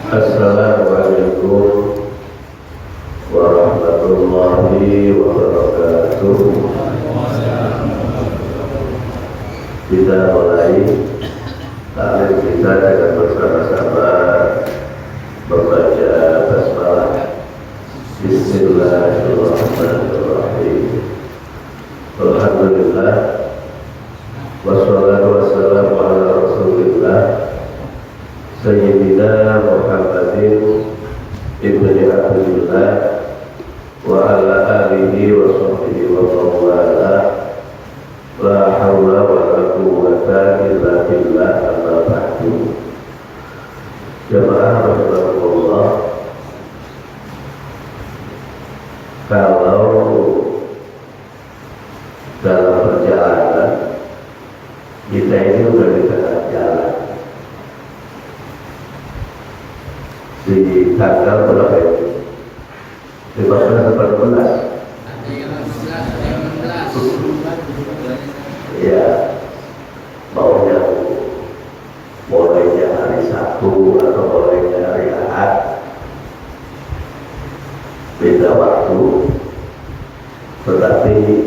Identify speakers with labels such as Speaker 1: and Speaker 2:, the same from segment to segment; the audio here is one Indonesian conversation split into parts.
Speaker 1: Assalamualaikum warahmatullahi wabarakatuh. Kita mulai taklim kita dengan bersama-sama membaca basmalah. Bismillahirrahmanirrahim. Alhamdulillah wassalatu wassalamu ala rasulillah Sayyidina Muhammadin ibni Abdillah wa ala alihi wa sahbihi wa mawala. La hawla wa la quwwata illa billah, amma ba'du. Jamaah rahimakumullah, kalau dalam perjalanan kita ini udah di tengah jalan, di tanggal berapa ini? 15 atau 16? Ya, mau yang mulainya hari Sabtu atau mulainya hari Ahad, beda waktu, tetapi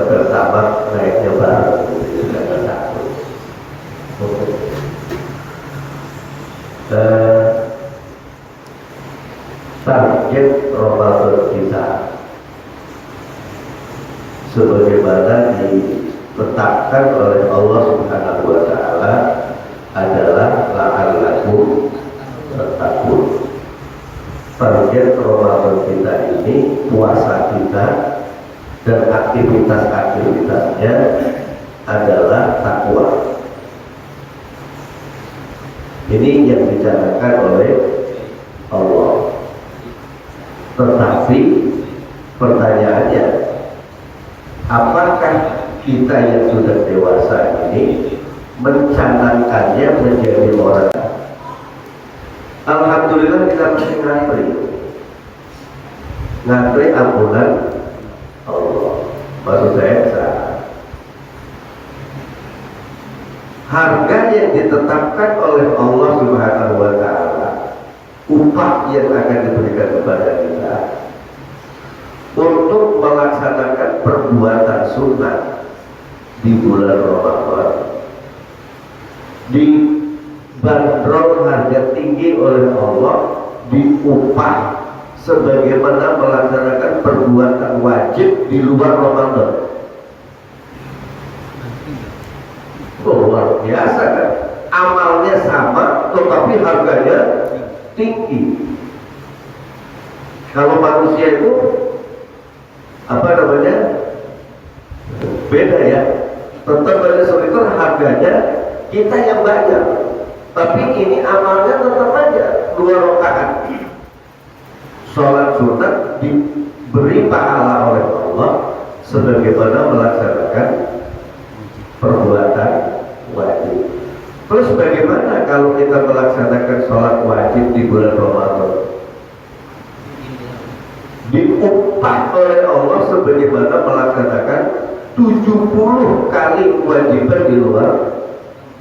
Speaker 1: pertama naiknya bareng di tanggal 1. Target Ramadan kita sebagaimana ditetapkan oleh Allah Subhanahu wa Ta'ala adalah la'allakum tattaqun. Target Ramadan kita ini, puasa kita dan aktivitas-aktivitasnya adalah takwa. Ini yang dibicarakan oleh Allah. Tetapi pertanyaannya, apakah kita yang sudah dewasa ini mencanangkannya menjadi orang? Alhamdulillah kita masih ngantri ampunan Allah. Maksud saya, harga yang ditetapkan oleh Allah Subhanahu wa Ta'ala, upah yang akan diberikan kepada kita untuk melaksanakan perbuatan sunnah di bulan Ramadan, dibanderol harga tinggi oleh Allah, diupah sebagaimana melaksanakan perbuatan wajib di luar Ramadan. Luar biasa kan? Amalnya sama, tetapi harganya tinggi. Kalau manusia itu beda ya, tetap pada seperti itu harganya kita yang bayar, tapi ini amalnya tetap aja 2 rakaat sholat sunat diberi pahala oleh Allah sebagaimana melaksanakan perbuatan wajib. Terus bagaimana kalau kita melaksanakan sholat wajib di bulan Ramadan? Diupah oleh Allah sebagaimana melaksanakan 70 kali kewajiban di luar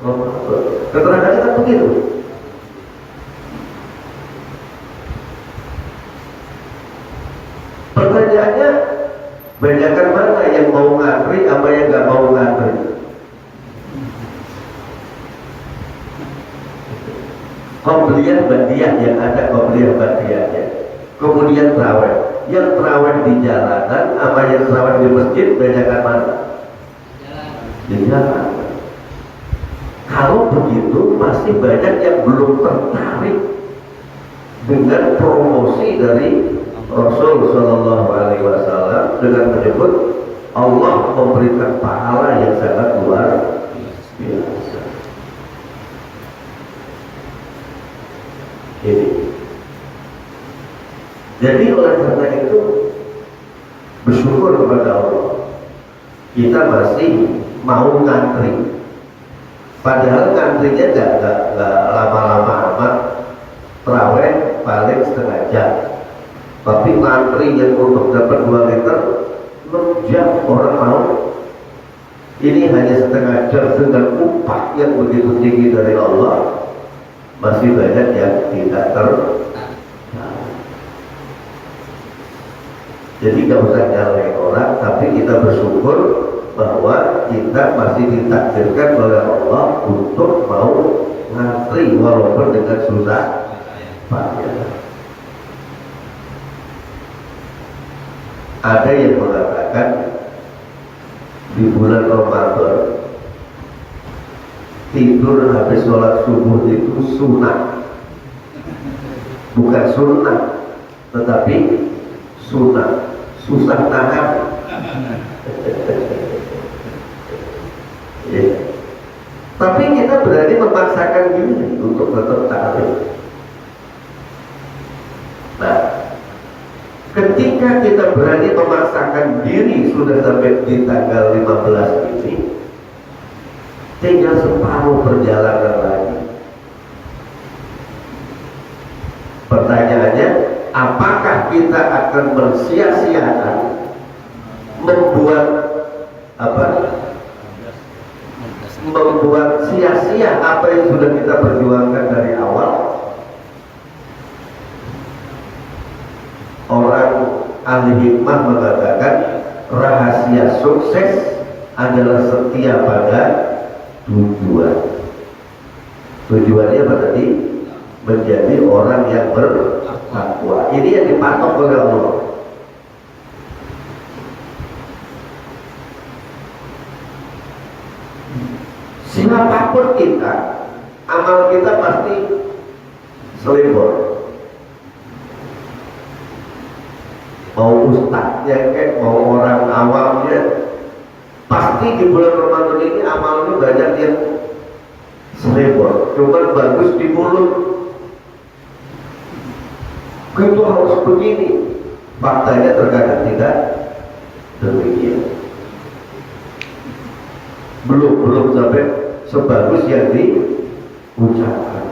Speaker 1: Ramadan. Keterangannya kan begitu. Pertanyaannya, banyakkan mana yang mau ngantri apa yang nggak mau ngantri? Qobliyah badiah yang ada qobliyah badiahnya. Kemudian tarawih. Yang tarawih di jalanan apa yang tarawih di masjid, banyakkan mana? Di jalanan. Kalau begitu masih banyak yang belum tertarik dengan promosi dari Rasul Shallallahu Alaihi Wasallam dengan menyebut Allah memberikan pahala yang sangat luar biasa. Ini. Jadi oleh karena itu bersyukur kepada Allah, kita masih mau ngantri. Padahal ngantrinya nggak lama-lama amat, terawih paling setengah jam. Tapi ngantri yang untuk dapat 2 liter 6 jam orang mau. ini hanya setengah jam dengan upah yang begitu tinggi dari Allah, masih banyak yang tidak jadi gak usah nyalain orang, tapi kita bersyukur bahwa kita masih ditakdirkan oleh Allah untuk mau ngantri walaupun dengan susah payah. Ada yang mengatakan di bulan Ramadan tidur habis sholat subuh itu sunnah, bukan sunnah tetapi sunnah, susah tahan. Ya. Tapi kita berani memaksakan diri untuk tetap tahan. Nah, ketika kita berani memaksakan diri sudah sampai di tanggal 15 ini, tinggal separuh perjalanan lagi. Pertanyaannya, apakah kita akan mensia-siakan membuat sia-sia apa yang sudah kita perjuangkan dari awal? Orang ahli hikmah mengatakan rahasia sukses adalah setia pada tujuan. Tujuannya apa tadi? Menjadi orang yang bertakwa. Ini yang dipatok oleh Allah. Siapapun kita, amal kita pasti selebor. Mau ustadznya kayak mau orang awamnya, pasti di bulan Ramadan ini amalnya banyak yang selebor. Cuma bagus di mulut. Itu harus begini. Faktanya terkadang tidak demikian. Belum sampai sebagus yang diucapkan.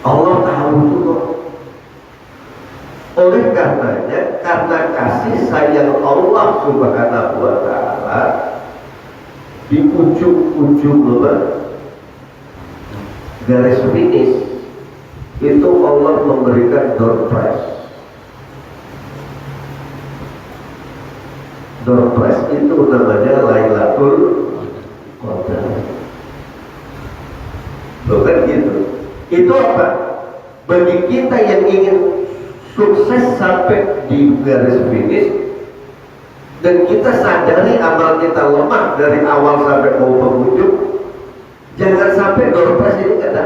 Speaker 1: Allah tahu itu kok. Oleh karenanya, karena kasih sayang Allah Subhanahu wa Ta'ala, di ujung-ujung garis finish itu Allah memberikan door prize. Door prize itu namanya Lailatul Qadar. Bukan gitu. Itu apa? Bagi kita yang ingin sukses sampai di garis finish dan kita sadari amal kita lemah dari awal sampai mau penghujung, jangan sampai door prize ini nggak ada.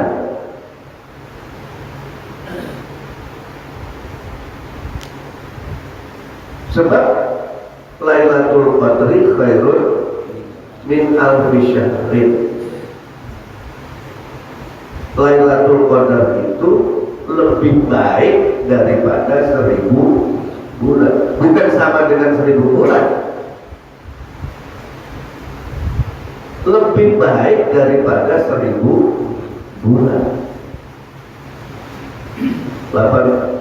Speaker 1: Sebab Lailatul Qadri khairun min alfi syahrin. Lailatul Qadar itu lebih baik daripada 1000 bulan. Bukan sama dengan 1000 bulan. Lebih baik daripada 1000 bulan. 8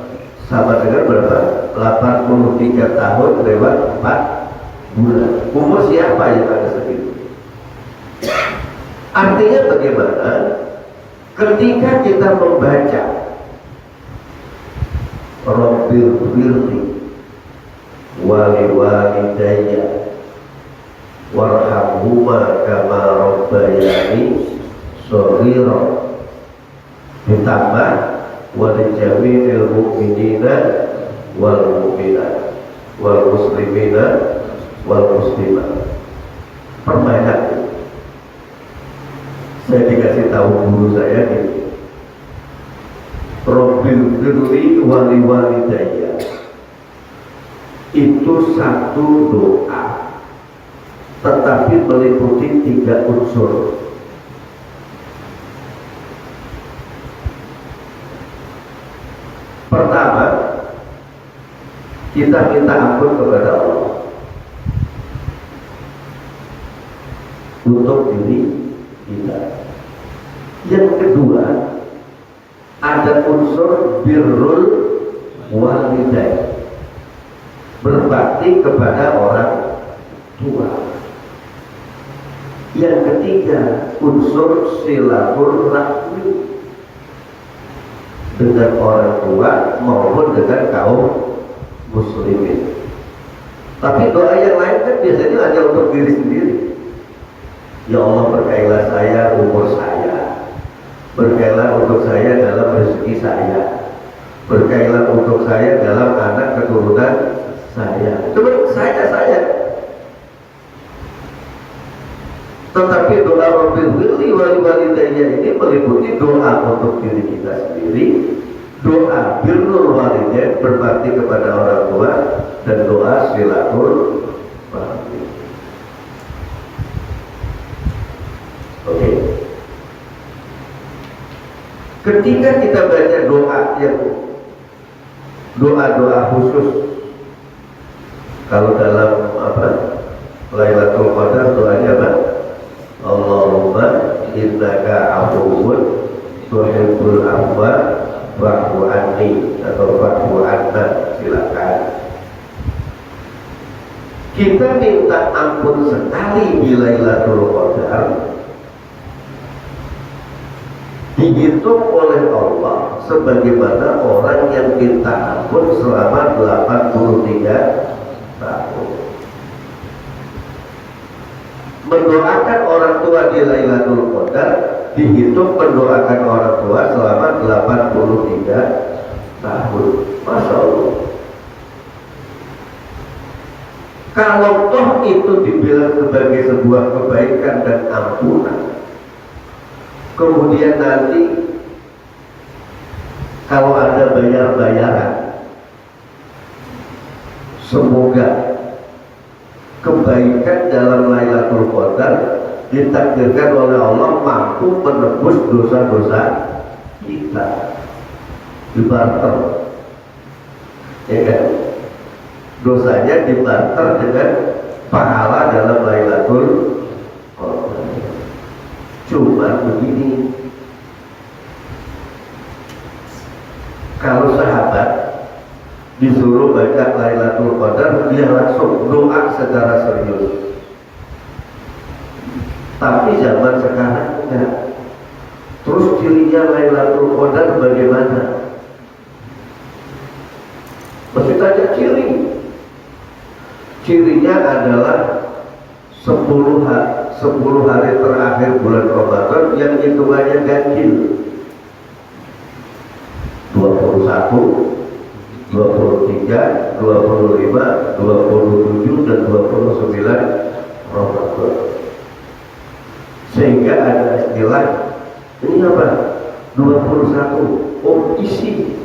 Speaker 1: sama dengan berapa? 83 tahun lewat 4 bulan. Umur siapa yang ada segitu? Artinya bagaimana? Ketika kita membaca Rabbil firli wali walidayya warhamhuma kama rabbayani shaghira, ditambah walijami'il mu'minina wal mu'minat wal muslimina wal muslimat. Perbanyak. Saya dikasih tahu guru saya gitu, Rabbil firli wali walidayya itu satu doa, tetapi meliputi 3 unsur. Pertama, kita minta ampun kepada Allah untuk diri kita. Yang kedua, ada unsur birrul walidain, berbakti kepada orang tua. Yang ketiga, unsur silaturahmi dengan orang tua maupun dengan kaum muslimin. Tapi doa yang lain kan biasanya hanya untuk diri sendiri. Ya Allah, berkailah saya umur saya, berkailah untuk saya dalam rezeki saya, berkailah untuk saya dalam anak keturunan saya. Cuma saya. Tetapi doa Rabbil Firli wali walidayya ini meliputi doa untuk diri kita sendiri, doa birrul walidain berbakti kepada orang tua, dan doa silaturahmi. Oke. Ketika kita baca doa yang doa-doa khusus, kalau dalam Lailatul Qadar doanya apa? Allahumma innaka afuwwun tuhibbul afwa fa'fu anni atau fa'fu anna, silakan. Kita minta ampun sekali di Lailatul Qadar dihitung oleh Allah sebagaimana orang yang minta ampun selama 83 tahun. Mendoakan orang tua di Lailatul Qadar dihitung mendoakan orang tua selama 83 tahun. Masya Allah. Kalau toh itu dibilang sebagai sebuah kebaikan dan ampunan, kemudian nanti kalau ada bayar-bayaran, semoga kebaikan dalam Lailatul Qadar ditakdirkan oleh Allah mampu menebus dosa-dosa kita, dibarter, ya kan? Dosanya dibarter dengan pahala dalam Lailatul Qadar. Cuma begini, kalau sahabat disuruh baca Lailatul Qadar, dia langsung doa secara serius. Tapi zaman sekarang enggak. Terus cirinya Lailatul Qadar bagaimana? Mesti tanya ciri. Cirinya adalah 10 hari terakhir bulan Ramadan yang hitungannya ganjil. 21, 23, 25, 27, dan 29 Ramadan. Sehingga ada istilah, ini apa? 21, oh isi.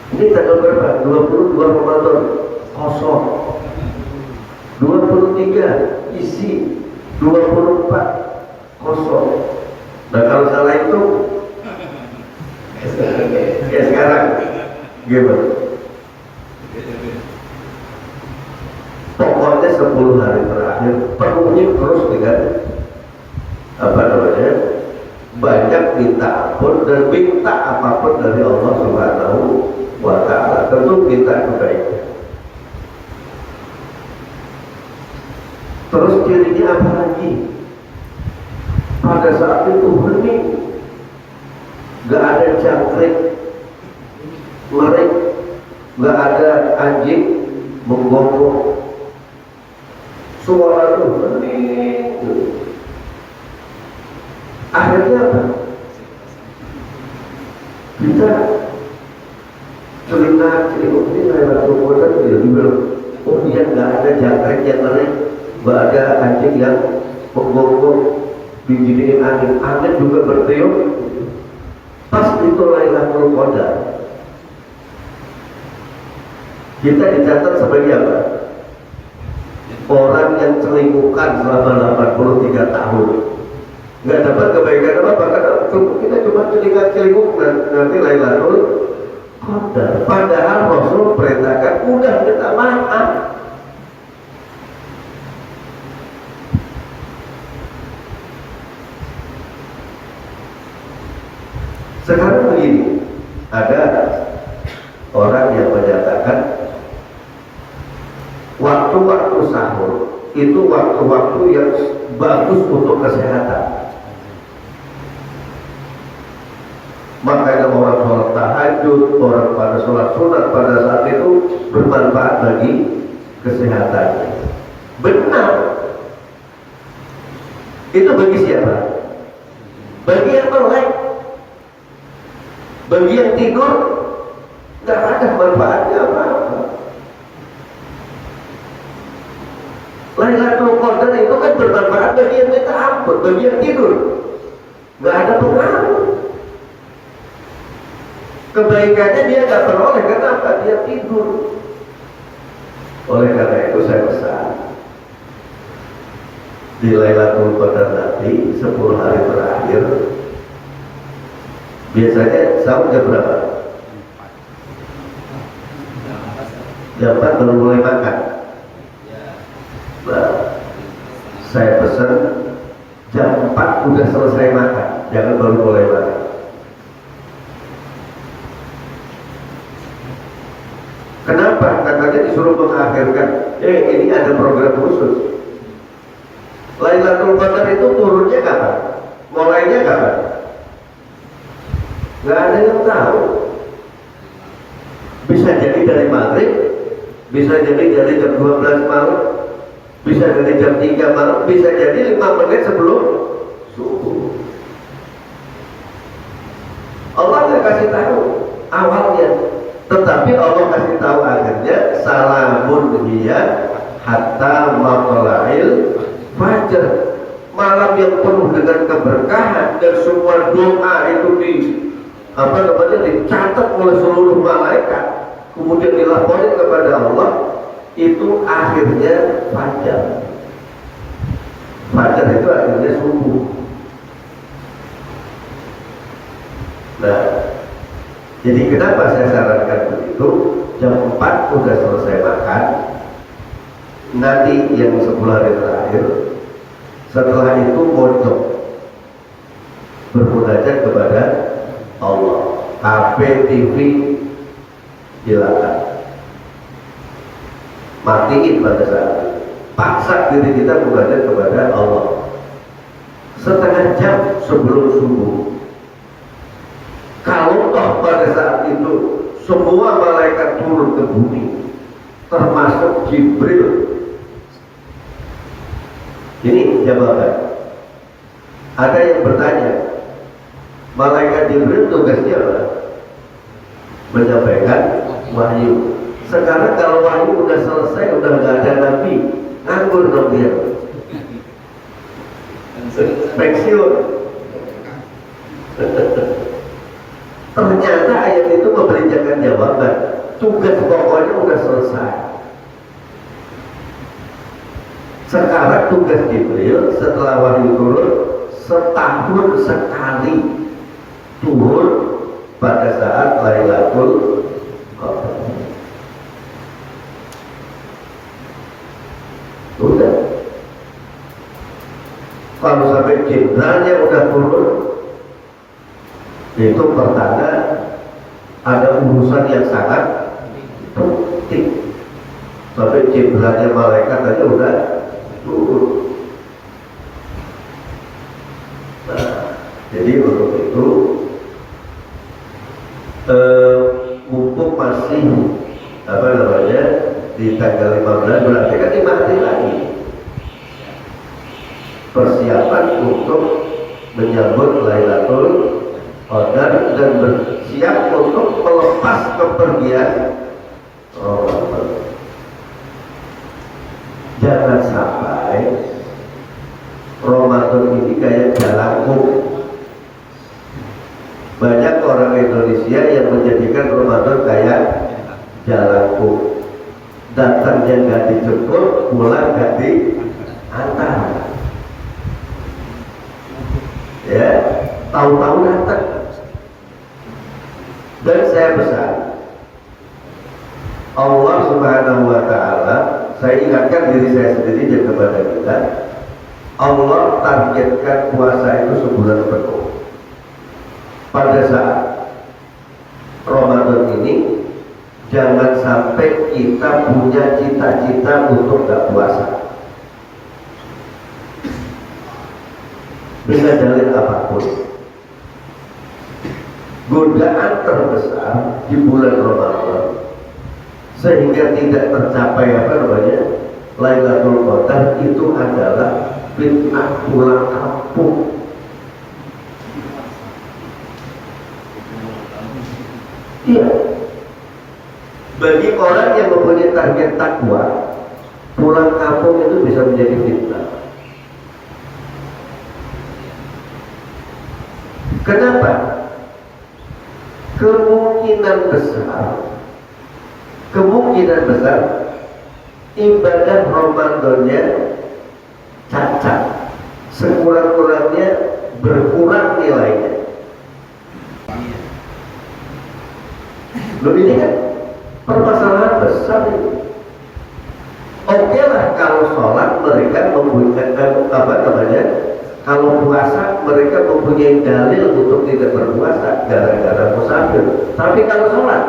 Speaker 1: Ini tanggal berapa? 22 Ramadan, kosong. 23, isi. 24, kosong. Nah kalau salah itu ya sekarang gimana? Pokoknya 10 hari terakhir penuhnya terus dengan banyak minta ampun dan minta apapun dari Allah Subhanahu wa Ta'ala. Tentu minta kebaikan. Terus cirinya apa lagi? Pada saat itu hening, gak ada jangkrik, merik, gak ada anjing menggonggong. Suara itu hening. Akhirnya apa? Kita celingak-celinguk ini Lailatul Qadar dia bilang, oh dia gak ada jangkrik yang merik, gak ada anjing yang menggonggong, dijadiin angin juga bertiup. Pas itu Lailatul Qadar, kita dicatat sebagai apa? Orang yang celingkukan selama 83 tahun, nggak dapat kebaikan apa-apa karena kita cuma celingak-celinguk nanti Lailatul Qadar. Padahal Rasul perintahkan udah minta maaf. Sekarang begini, ada orang yang menyatakan waktu-waktu sahur itu waktu-waktu yang bagus untuk kesehatan. Makanya orang sholat tahajud, orang pada sholat sunat pada saat itu bermanfaat bagi kesehatan. Benar. Itu bagi siapa? Bagi yang melek. Bagi yang tidur, nggak ada manfaatnya apa-apa. Lailatul Qadar itu kan bermanfaat bagi yang minta ampun, bagi yang tidur nggak ada pengaruh. Kebaikannya dia nggak peroleh, kenapa? Dia tidur. Oleh karena itu saya pesan di Lailatul Qadar nanti 10 hari terakhir, biasanya sahur jam berapa? Jam 4 baru mulai makan. Nah, saya pesan jam 4 udah selesai makan, jangan baru mulai makan. Kenapa? Katanya disuruh mengakhirkan. Ini ada program khusus. Lailatul Qadar itu turunnya kapan? Mulainya kapan? Gak ada yang tahu. Bisa jadi dari maghrib, bisa jadi dari jam 12 malam, bisa jadi jam 3 malam, bisa jadi 5 menit sebelum subuh. Allah nggak kasih tahu awalnya, tetapi Allah kasih tahu akhirnya, salamun hiya hatta matla'il fajar. Malam yang penuh dengan keberkahan dan semua doa itu dicatat oleh seluruh malaikat, kemudian dilaporkan kepada Allah, itu akhirnya fajar. Fajar itu akhirnya subuh. Nah, jadi kenapa saya sarankan begitu? Jam 4 udah selesai makan. Nanti yang 10 hari terakhir, setelah itu pojok bermunajat kepada Allah. HP, TV hilangkan, matiin pada saat itu. Paksa diri kita munajat kepada Allah setengah jam sebelum subuh. Kalau toh pada saat itu semua malaikat turun ke bumi, termasuk Jibril. Ini jawaban. Ada yang bertanya, malaikat Jibril tugasnya apa? Menyampaikan wahyu. Sekarang kalau wahyu udah selesai, udah nggak ada nabi, nganggur dong dia. Pensiun. Ternyata ayat itu memberikan jawaban. Tugas pokoknya udah selesai. Sekarang tugas Jibril setelah wahyu turun, setahun sekali turun pada saat Lailatul Qadar. Udah. Kalau sampai jenderalnya udah turun, itu pertanda ada urusan yang sangat penting. Sampai jenderalnya malaikat aja udah turun. Nah, jadi untuk itu mumpung masih di tanggal 15, berarti kan 5 hari lagi persiapan untuk menyambut Lailatul Qadar dan bersiap untuk melepas kepergian Ramadan. Jangan sampai Ramadan ini kayak jalangkung. Banyak orang Indonesia yang menjadikan Ramadan kayak jalangkung. Datangnya nggak dijemput, pulang nggak diantar. Ya, tahu-tahu datang. Dan saya pesan, Allah Subhanahu wa Ta'ala, saya ingatkan diri saya sendiri dan kepada kita, Allah targetkan puasa itu sebulan penuh. Pada saat Ramadan ini, jangan sampai kita punya cita-cita untuk gak puasa. dengan dalil apapun. Godaan terbesar di bulan Ramadan sehingga tidak tercapai Lailatul Qadar itu adalah fitnah pulang kampung. Iya. Bagi orang yang mempunyai target takwa, pulang kampung itu bisa menjadi fitnah. Kenapa? Kemungkinan besar ibadah Ramadannya cacat, sekurang-kurangnya berkurang nilainya. Loh, ini kan permasalahan besar ini. Oke lah kalau sholat mereka mempunyai kalau puasa mereka mempunyai dalil untuk tidak berpuasa gara-gara musafir. Tapi kalau sholat,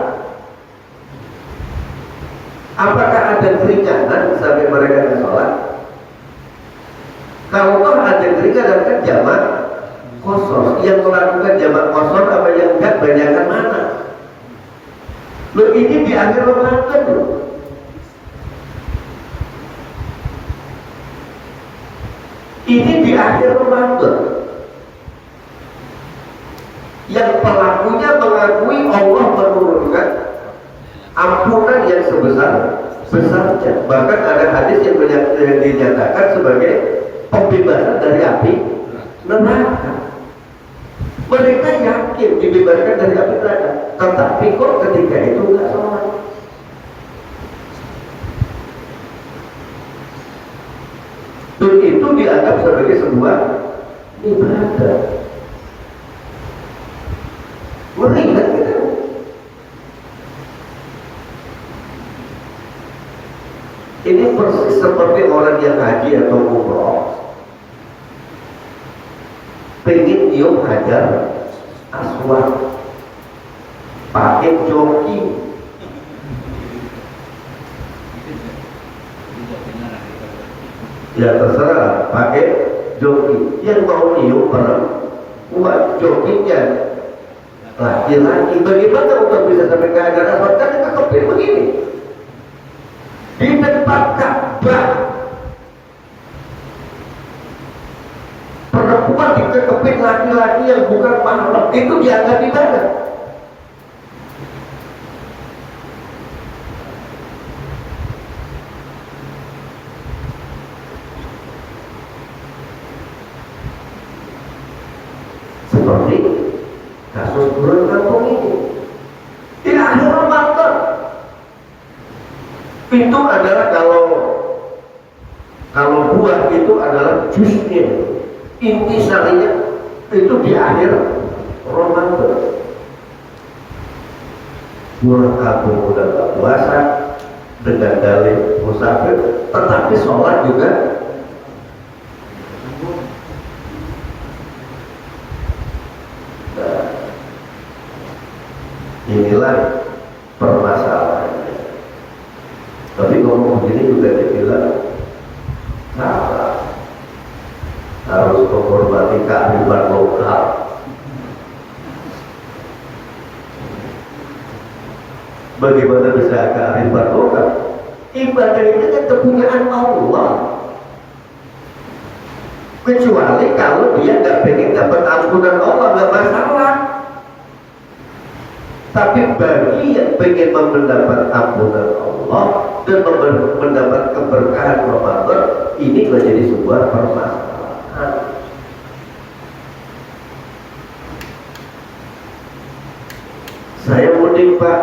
Speaker 1: apakah ada keringanan sampai mereka ke sholat? Kalau toh ada keringanan kan jamak kosor. Yang melakukan jamak kosor apa yang enggak, banyakan mana? Loh, ini di akhir Ramadan loh. Ini di akhir Ramadan. Yang pelakunya mengakui Allah menurunkan ampunan yang sebesar-besarnya. Bahkan ada hadis yang dinyatakan sebagai pembebasan dari api neraka. Mereka yakin dibebaskan dari api neraka, tetapi kok ketika itu nggak sholat. Dan itu dianggap sebagai sebuah ibadah. Meringat kita. Ini persis seperti orang yang haji atau umroh pengen nyium hajar aswad pakai joki. Ya terserah pakai joki. Yang mau nyium perempuan, jokinya laki-laki. Bagaimana untuk bisa sampai ke hajar aswad? Kan kekepin begini di depan Ka'bah. Perempuan dikekepin laki-laki yang bukan mahram, itu dianggap ibadah. Seperti kasus bulan kampung ini. Di akhir Ramadan itu adalah kalau buah itu adalah jusnya, inti sarinya itu di akhir Ramadan. Bulan kampung udah tak puasa dengan dalil musafir, tetapi sholat juga. Nah, inilah permasalahannya. Tapi ngomong begini juga dibilang salah. Harus menghormati kearifan lokal. Bagaimana bisa kearifan lokal? Ibadah ini kan kepunyaan Allah. Kecuali kalau dia nggak pengen dapat ampunan Allah, nggak masalah. Tapi bagi yang pengen mendapat ampunan Allah dan mendapat keberkahan Ramadan, ini menjadi sebuah permasalahan. Saya mudik Pak,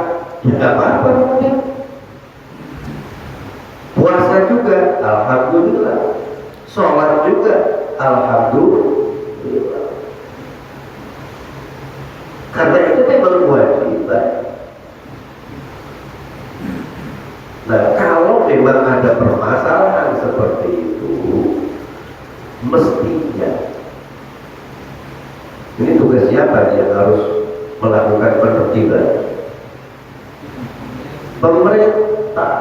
Speaker 1: ya nggak apa-apa mudik. Puasa juga, alhamdulillah. Sholat juga, alhamdulillah. Karena itu memang kewajiban. Nah, kalau memang ada permasalahan seperti itu, mestinya ini tugas siapa yang harus melakukan penertiban? Pemerintah.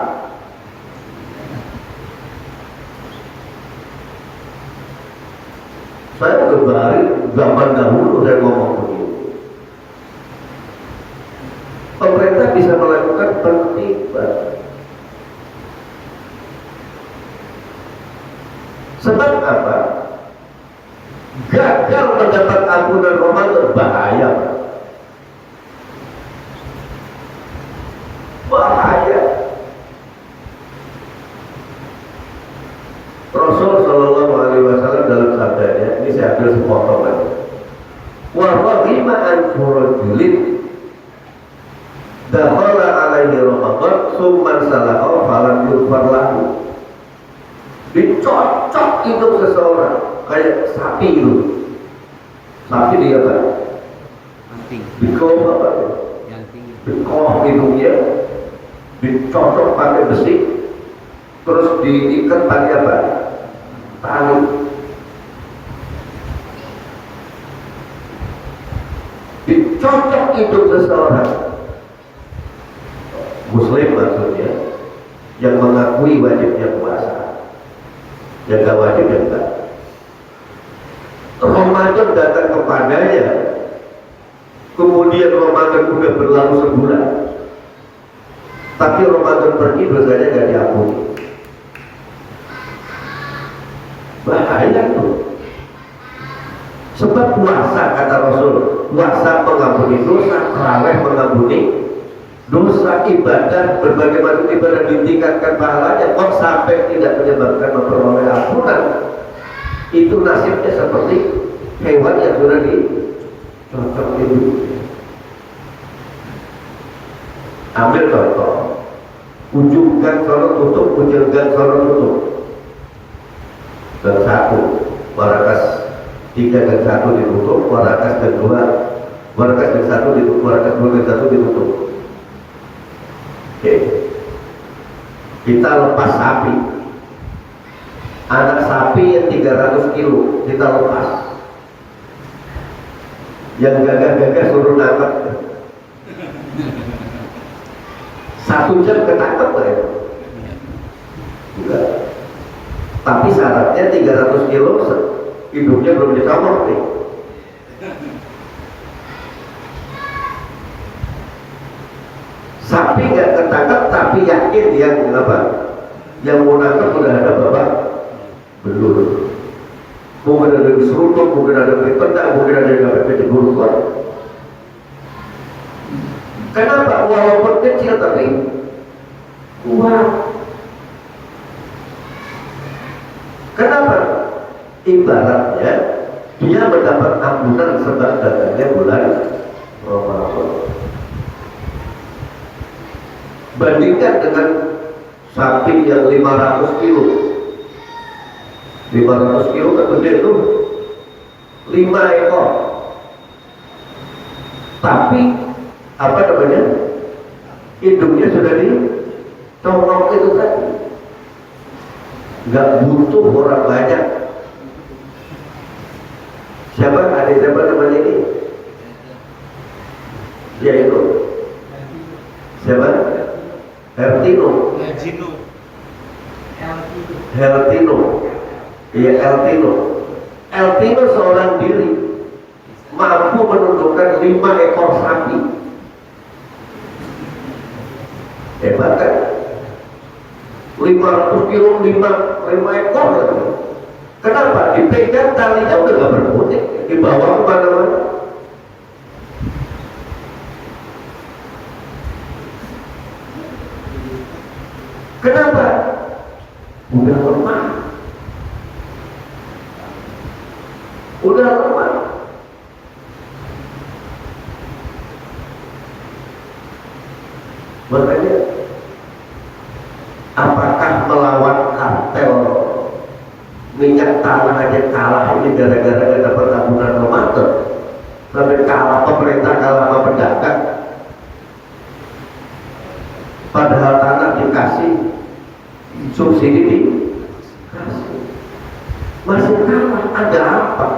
Speaker 1: Saya kembali zaman dahulu saya ngomong begini. Pemerintah bisa melakukan penertiban. Sebab apa? Gagal mendapat ampunan Ramadan bahaya. Bahaya. Rasul Shallallahu Alaihi Wasallam dalam sabdanya, ini saya ambil sepotong aja. Wa rahima an furujulin dakhala alaihi Ramadan summan salaha falan yufar lahu. Dicocok hidup seseorang kayak sapi itu. Sapi dia apa? Dikau apa? Dikau hidungnya, dicocok pakai besi, terus diikat pakai apa? Tali. Dicocok hidup seseorang Muslim maksudnya, yang mengakui wajibnya puasa, yang gak wajib yang enggak. Ramadan datang kepadanya, kemudian Ramadan udah berlalu sebulan, tapi Ramadan pergi, dosanya gak diampuni. Bahaya tuh. Sebab puasa, kata Rasul, puasa mengampuni dosa, tarawih mengampuni dosa, ibadah, berbagai macam ibadah ditingkatkan pahalanya, kok sampai tidak menyebabkan memperoleh ampunan. Itu nasibnya seperti hewan yang sudah dicocok itu. Ambil contoh, ujung gang sono tutup, ujung gang sono tutup. Gang satu, warakas 3 dan 1 ditutup, warakas dan 2, warakas dan 1 ditutup, warakas 2 dan 1 ditutup. Oke. Kita lepas sapi. Anak sapi yang 300 kilo kita lepas. Yang gagah-gagah suruh nangkep. 1 jam ketangkep ya? Enggak. Tapi syaratnya 300 kilo hidupnya belum dicomot nih. Sapi nggak ketangkap tapi yakin yang apa? Yang mau nangkep udah ada babak belur. Mungkin ada yang seruduk, mungkin ada yang pedang, mungkin ada yang apa diburu keluar. Kenapa? Walaupun kecil tapi kuat. Kenapa? Ibaratnya dia mendapat ampunan sebab datangnya bulan Ramadan. Bandingkan dengan sapi yang 500 kilo. 500 kilo kan gede tuh, 5 ekor. Tapi apa namanya? Hidungnya sudah dicongok itu tadi. Nggak butuh orang banyak. Siapa? Ada siapa namanya ini? Dia itu. Siapa? Heltino. Heltino. Iya, Heltino. Heltino seorang diri mampu menundukkan 5 ekor sapi. Hebat kan? 500 kilo 5 ekor lagi. Kenapa? Dipegang talinya udah gak berbunyi, dibawa kemana-mana. Kenapa? Udah lemah. Udah lemah. Makanya apakah melawan kartel minyak tanah aja kalah ini gara-gara gak dapat ampunan Ramadan, sampai kalah pemerintah, kalah sama pedagang, padahal tanah dikasih subsidi dikasih, masih kalah. Ada apa?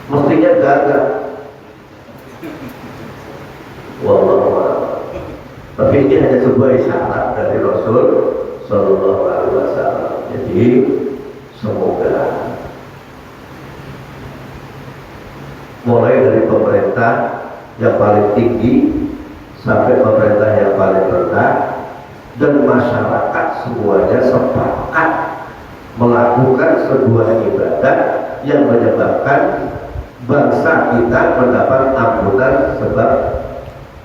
Speaker 1: Mestinya gagal. Wallahu a'lam. Tapi ini hanya sebuah isyarat dari Rasul Sallallahu Alaihi Wasallam. Jadi semoga mulai dari pemerintah yang paling tinggi sampai pemerintah yang paling rendah, dan masyarakat semuanya sepakat melakukan sebuah ibadah yang menyebabkan bangsa kita mendapat ampunan sebab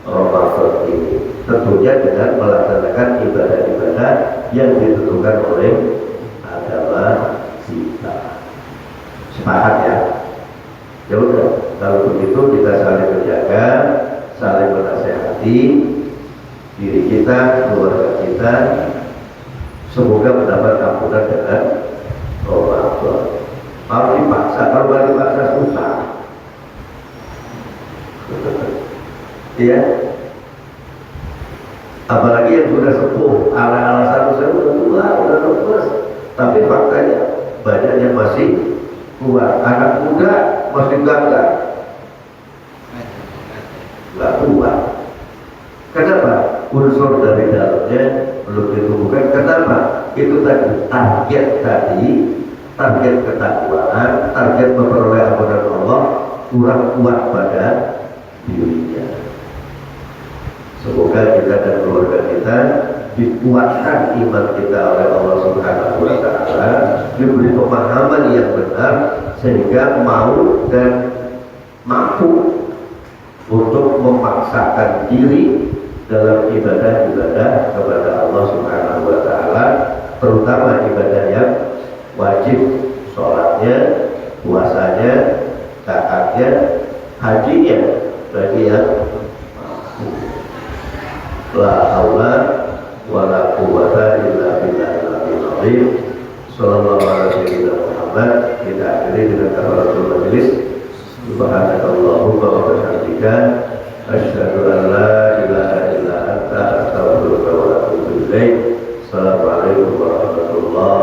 Speaker 1: Ramadan ini, tentunya dengan melaksanakan ibadah-ibadah yang ditentukan oleh agama kita. Sepakat ya? Ya udah, kalau begitu kita saling menjaga, saling menasehati diri kita, keluarga kita, semoga mendapat ampunan dengan Ramadan. Harus dipaksa, kalau nggak dipaksa susah. Iya. Apalagi yang sudah sepuh, ala-ala saya udah tua, udah lemes, tapi faktanya banyak yang masih kuat. Anak muda masih gagah, nggak kuat. Kenapa? Unsur dari dalamnya belum ditumbuhkan. Kenapa? Itu tadi target ketakwaan, target memperoleh ampunan Allah kurang kuat pada dirinya. Semoga kita dan keluarga kita dikuatkan iman kita oleh Allah Subhanahu wa Ta'ala, diberi pemahaman yang benar sehingga mau dan mampu untuk memaksakan diri dalam ibadah-ibadah kepada Allah Subhanahu wa Ta'ala, terutama ibadah yang wajib, sholatnya, puasanya, zakatnya, hajinya bagi yang la haula wala quwwata illa billahil azim. Sallallahu alaihi Muhammad. Kita akhiri dengan kafaratul majelis. Subhanakallahumma wa bihamdika asyhadu an la ilaha illa anta astaghfiruka wa atubu ilaik. Assalamualaikum warahmatullahi